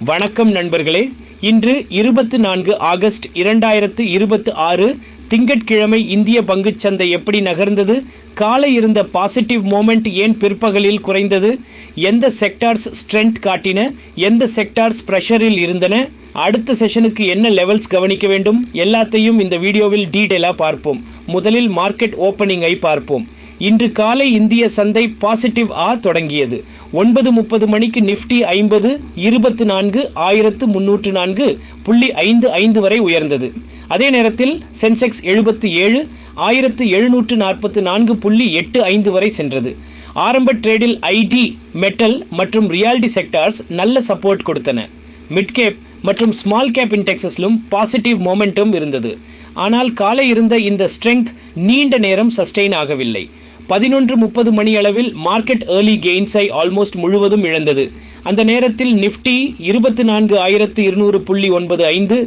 வணக்கம் நண்பர்களே. இன்று 24 ஆகஸ்ட் 2026 திங்கட்கிழமை இந்திய பங்குச்சந்தை எப்படி நகர்ந்தது? காலை இருந்த பாசிட்டிவ் மோமெண்ட் ஏன் பிற்பகலில் குறைந்தது? எந்த செக்டார்ஸ் ஸ்ட்ரென்த் காட்டின, எந்த செக்டார்ஸ் ப்ரெஷரில் இருந்தன, அடுத்த செஷனுக்கு என்ன லெவல்ஸ் கவனிக்க வேண்டும், எல்லாத்தையும் இந்த வீடியோவில் டீட்டெயிலாக பார்ப்போம். முதலில் மார்க்கெட் ஓப்பனிங்கை பார்ப்போம். இன்று காலை இந்திய சந்தை பாசிட்டிவ் தொடங்கியது. 9:30 மணிக்கு நிஃப்டி 50 24,304.55 வரை உயர்ந்தது. அதே நேரத்தில் சென்செக்ஸ் 77 1744.85 வரை சென்றது. ஆரம்ப ட்ரேடில் ஐடி, மெட்டல் மற்றும் ரியாலிட்டி செக்டார்ஸ் நல்ல சப்போர்ட் கொடுத்தன. மிட் கேப் மற்றும் ஸ்மால் கேப் இண்டெக்ஸஸ்லும் பாசிட்டிவ் மொமெண்டம் இருந்தது. ஆனால் காலை இருந்த இந்த ஸ்ட்ரெங்க் நீண்ட நேரம் சஸ்டெயின் ஆகவில்லை. 11:30 மணி அளவில் மார்க்கெட் ஏர்லி கெயின்ஸை ஆல்மோஸ்ட் முழுவதும் இழந்தது. அந்த நேரத்தில் நிஃப்டி 24,200.95,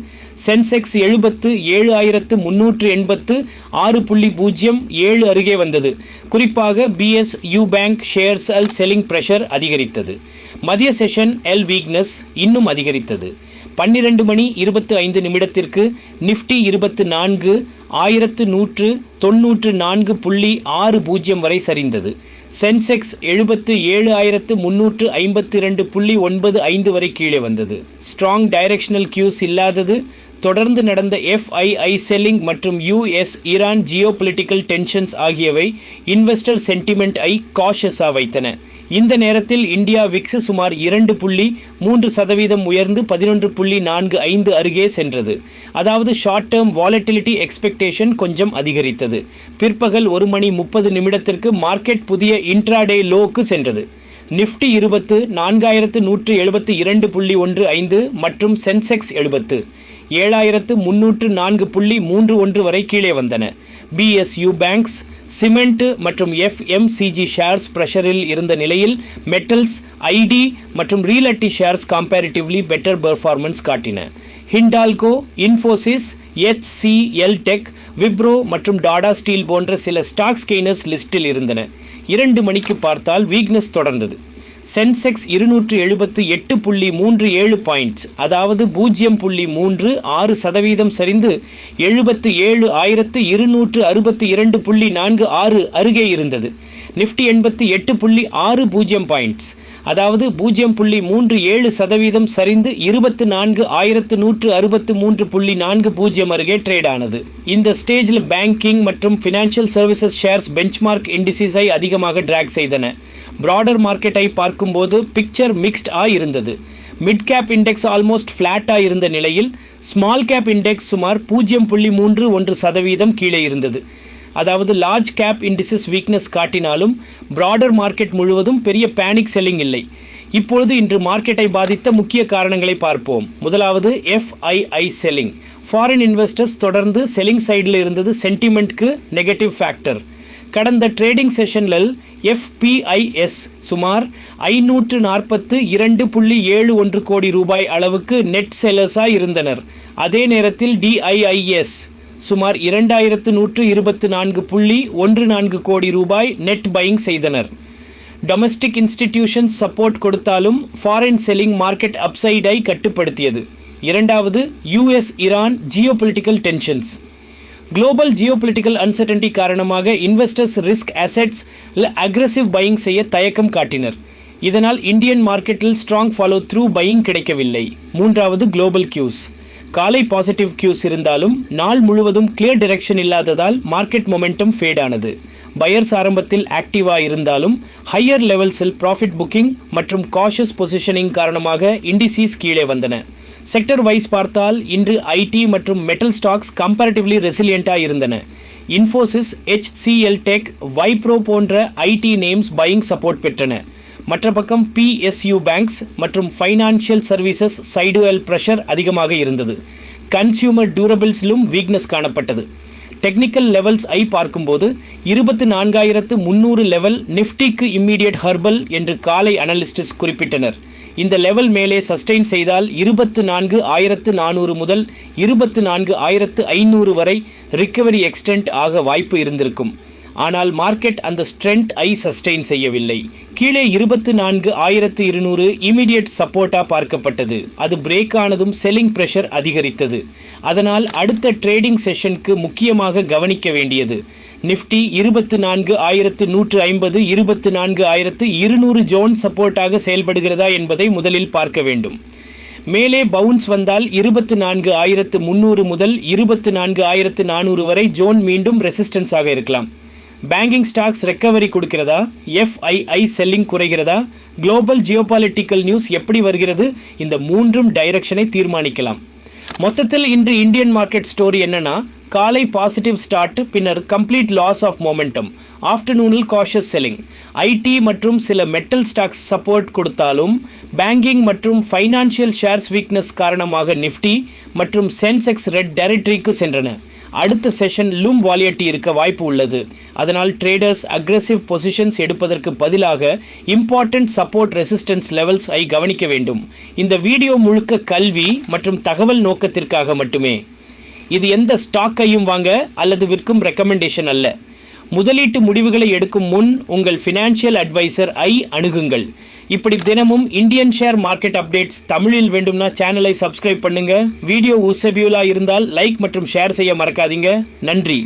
சென்செக்ஸ் 7,386.07 அருகே வந்தது. குறிப்பாக PSU bank shares selling pressure அதிகரித்தது. மதிய செஷன் வீக்னஸ் இன்னும் அதிகரித்தது. 12 மணி 25 நிமிடத்திற்கு நிஃப்டி 24,194.60 வரை சரிந்தது. சென்செக்ஸ் 77,352.95 வரை கீழே வந்தது. ஸ்ட்ராங் டைரக்ஷனல் கியூஸ் இல்லாதது. தொடர்ந்து நடந்த FII செல்லிங் மற்றும் US ஈரான் ஜியோபொலிட்டிக்கல் டென்ஷன்ஸ் ஆகியவை இன்வெஸ்டர் சென்டிமெண்ட்டை காஷஸாக வைத்தன. இந்த நேரத்தில் இந்தியா விக்ஸ் சுமார் 2.3% உயர்ந்து 11.45 அருகே சென்றது. அதாவது ஷார்ட் டேர்ம் வாலட்டிலிட்டி எக்ஸ்பெக்டேஷன் கொஞ்சம் அதிகரித்தது. பிற்பகல் 1 மணி 30 நிமிடத்திற்கு மார்க்கெட் புதிய இன்ட்ராடே லோக்கு சென்றது. நிஃப்டி 24,172.15 மற்றும் சென்செக்ஸ் 7,304.31 வரை கீழே வந்தன. பிஎஸ்யூ பேங்க்ஸ், சிமெண்ட் மற்றும் FMCG ஷேர்ஸ் ப்ரெஷரில் இருந்த நிலையில் மெட்டல்ஸ், ஐடி மற்றும் realty shares comparatively better performance காட்டின. ஹிண்டால்கோ, இன்ஃபோசிஸ், HCL டெக், விப்ரோ மற்றும் டாடா ஸ்டீல் போன்ற சில ஸ்டாக்ஸ் கெய்னர்ஸ் லிஸ்டில் இருந்தன. 2 மணிக்கு பார்த்தால் வீக்னஸ் தொடர்ந்தது. சென்செக்ஸ் 278.37 பாயிண்ட்ஸ், அதாவது 0.36% சரிந்து 77,262.46 அருகே இருந்தது. நிஃப்டி 88.60 பாயிண்ட்ஸ், அதாவது 0.37% சரிந்து 24,163.40 அருகே ட்ரேட் ஆனது. இந்த ஸ்டேஜில் பேங்கிங் மற்றும் ஃபினான்ஷியல் சர்வீசஸ் ஷேர்ஸ் பெஞ்ச்மார்க் இண்டிசஸை அதிகமாக ட்ராக் செய்தன. ப்ராடர் மார்க்கெட்டை பார்க்கும்போது பிக்சர் மிக்ஸ்டாக இருந்தது. மிட் கேப் இண்டெக்ஸ் ஆல்மோஸ்ட் ஃப்ளாட்டாக இருந்த நிலையில் ஸ்மால் கேப் இண்டெக்ஸ் சுமார் 0.31% கீழே இருந்தது. அதாவது லார்ஜ் கேப் இண்டிசஸ் வீக்னஸ் காட்டினாலும் ப்ராடர் மார்க்கெட் முழுவதும் பெரிய பேனிக் செல்லிங் இல்லை. இப்பொழுது இன்று மார்க்கெட்டை பாதித்த முக்கிய காரணங்களை பார்ப்போம். முதலாவது FII செல்லிங். ஃபாரின் இன்வெஸ்டர்ஸ் தொடர்ந்து செல்லிங் சைடில் இருந்தது சென்டிமெண்ட்க்கு நெகட்டிவ் ஃபேக்டர். கடந்த ட்ரேடிங் செஷனில் FPIS சுமார் 542.71 கோடி ரூபாய் அளவுக்கு நெட் செல்லர்ஸாக இருந்தனர். அதே நேரத்தில் DIIS சுமார் 2,124.14 கோடி ரூபாய் நெட் பையிங் செய்தனர். டொமஸ்டிக் இன்ஸ்டிடியூஷன்ஸ் சப்போர்ட் கொடுத்தாலும் ஃபாரின் செல்லிங் மார்க்கெட் அப்சைடை கட்டுப்படுத்தியது. இரண்டாவது US Iran geopolitical tensions. Global geopolitical uncertainty காரணமாக investors risk assets aggressive buying செய்ய தயக்கம் காட்டினர். இதனால் இந்தியன் மார்க்கெட்டில் ஸ்ட்ராங் ஃபாலோ த்ரூ பையிங் கிடைக்கவில்லை. மூன்றாவது குளோபல் கியூஸ். காலை பாசிட்டிவ் கியூஸ் இருந்தாலும் நாள் முழுவதும் கிளியர் டைரக்ஷன் இல்லாததால் மார்க்கெட் மொமெண்டம் ஃபேட் ஆனது. பயர்ஸ் ஆரம்பத்தில் ஆக்டிவாக இருந்தாலும் ஹையர் லெவல்ஸில் ப்ராஃபிட் புக்கிங் மற்றும் காஷியஸ் பொசிஷனிங் காரணமாக இண்டிசீஸ் கீழே வந்தன. செக்டர் வைஸ் பார்த்தால் இன்று ஐடி மற்றும் மெட்டல் ஸ்டாக்ஸ் கம்பேரிட்டிவ்லி ரெசிலியண்ட்டாக இருந்தன. இன்ஃபோசிஸ், HCL டெக், வைப்ரோ போன்ற ஐடி நேம்ஸ் பையிங் சப்போர்ட் பெற்றன. மற்ற பக்கம் PSU பேங்க்ஸ் மற்றும் ஃபைனான்ஷியல் சர்வீசஸ் சைடுவெல் ப்ரெஷர் அதிகமாக இருந்தது. கன்சியூமர் டியூரபிள்ஸிலும் வீக்னஸ் காணப்பட்டது. டெக்னிக்கல் லெவல்ஸ் பார்க்கும்போது 24,300 லெவல் நிஃப்டிக்கு இம்மீடியட் ஹர்பல் என்று காலை அனலிஸ்ட்ஸ் குறிப்பிட்டனர். இந்த லெவல் மேலே சஸ்டெயின் செய்தால் 24,400 முதல் 24,500 வரை ரிக்கவரி எக்ஸ்டெண்ட் ஆக வாய்ப்பு இருந்திருக்கும். ஆனால் மார்க்கெட் அந்த ஸ்ட்ரென்த் ஐ சஸ்டெயின் செய்யவில்லை. கீழே 24,200 இமிடியேட் சப்போர்ட்டா பார்க்கப்பட்டது. அது பிரேக் ஆனதும் செல்லிங் பிரஷர் அதிகரித்தது. அதனால் அடுத்த ட்ரேடிங் செஷனுக்கு முக்கியமாக கவனிக்க வேண்டியது நிஃப்டி 24,150 24,200 ஜோன் சப்போர்ட்டாக செயல்படுகிறதா என்பதை முதலில் பார்க்க வேண்டும். மேலே பவுன்ஸ் வந்தால் 24,300 முதல் 24,400 வரை ஜோன் மீண்டும் ரெசிஸ்டன்ஸ் ஆக இருக்கலாம். பேங்கிங் ஸ்டாக்ஸ் ரெக்கவரி கொடுக்கிறதா, FII செல்லிங் குறைகிறதா, குளோபல் ஜியோபாலிட்டிக்கல் நியூஸ் எப்படி வருகிறது, இந்த மூன்றும் டைரக்ஷனை தீர்மானிக்கலாம். மொத்தத்தில் இன்று இந்தியன் மார்க்கெட் ஸ்டோரி என்னன்னா, காலை பாசிட்டிவ் ஸ்டார்ட், பின்னர் கம்ப்ளீட் லாஸ் ஆஃப் மொமெண்டம், ஆஃப்டர்நூனில் காஷியஸ் செல்லிங். ஐடி மற்றும் சில மெட்டல் ஸ்டாக்ஸ் சப்போர்ட் கொடுத்தாலும் பேங்கிங் மற்றும் ஃபைனான்சியல் ஷேர்ஸ் வீக்னஸ் காரணமாக நிஃப்டி மற்றும் சென்செக்ஸ் ரெட் டெரிட்டரிக்கு சென்றன. அடுத்த செஷன் லூம் வாலியட்டி இருக்க வாய்ப்பு உள்ளது. அதனால் ட்ரேடர்ஸ் அக்ரெசிவ் பொசிஷன்ஸ் எடுப்பதற்கு பதிலாக இம்பார்ட்டன்ட் சப்போர்ட் ரெசிஸ்டன்ஸ் லெவல்ஸ் ஐ கவனிக்க வேண்டும். இந்த வீடியோ முழுக்க கல்வி மற்றும் தகவல் நோக்கத்திற்காக மட்டுமே. இது எந்த ஸ்டாக்கையும் வாங்க அல்லது விற்கும் ரெக்கமெண்டேஷன் அல்ல. முதலீட்டு முடிவுகளை எடுக்கும் முன் உங்கள் ஃபினான்ஷியல் அட்வைசர் ஐ அணுகுங்கள். இப்படி தினமும் இந்தியன் ஷேர் மார்க்கெட் அப்டேட்ஸ் தமிழில் வேண்டும்னா சேனலை சப்ஸ்கிரைப் பண்ணுங்க. வீடியோ யூஸ்ஃபுல்லாக இருந்தால் லைக் மற்றும் ஷேர் செய்ய மறக்காதீங்க. நன்றி.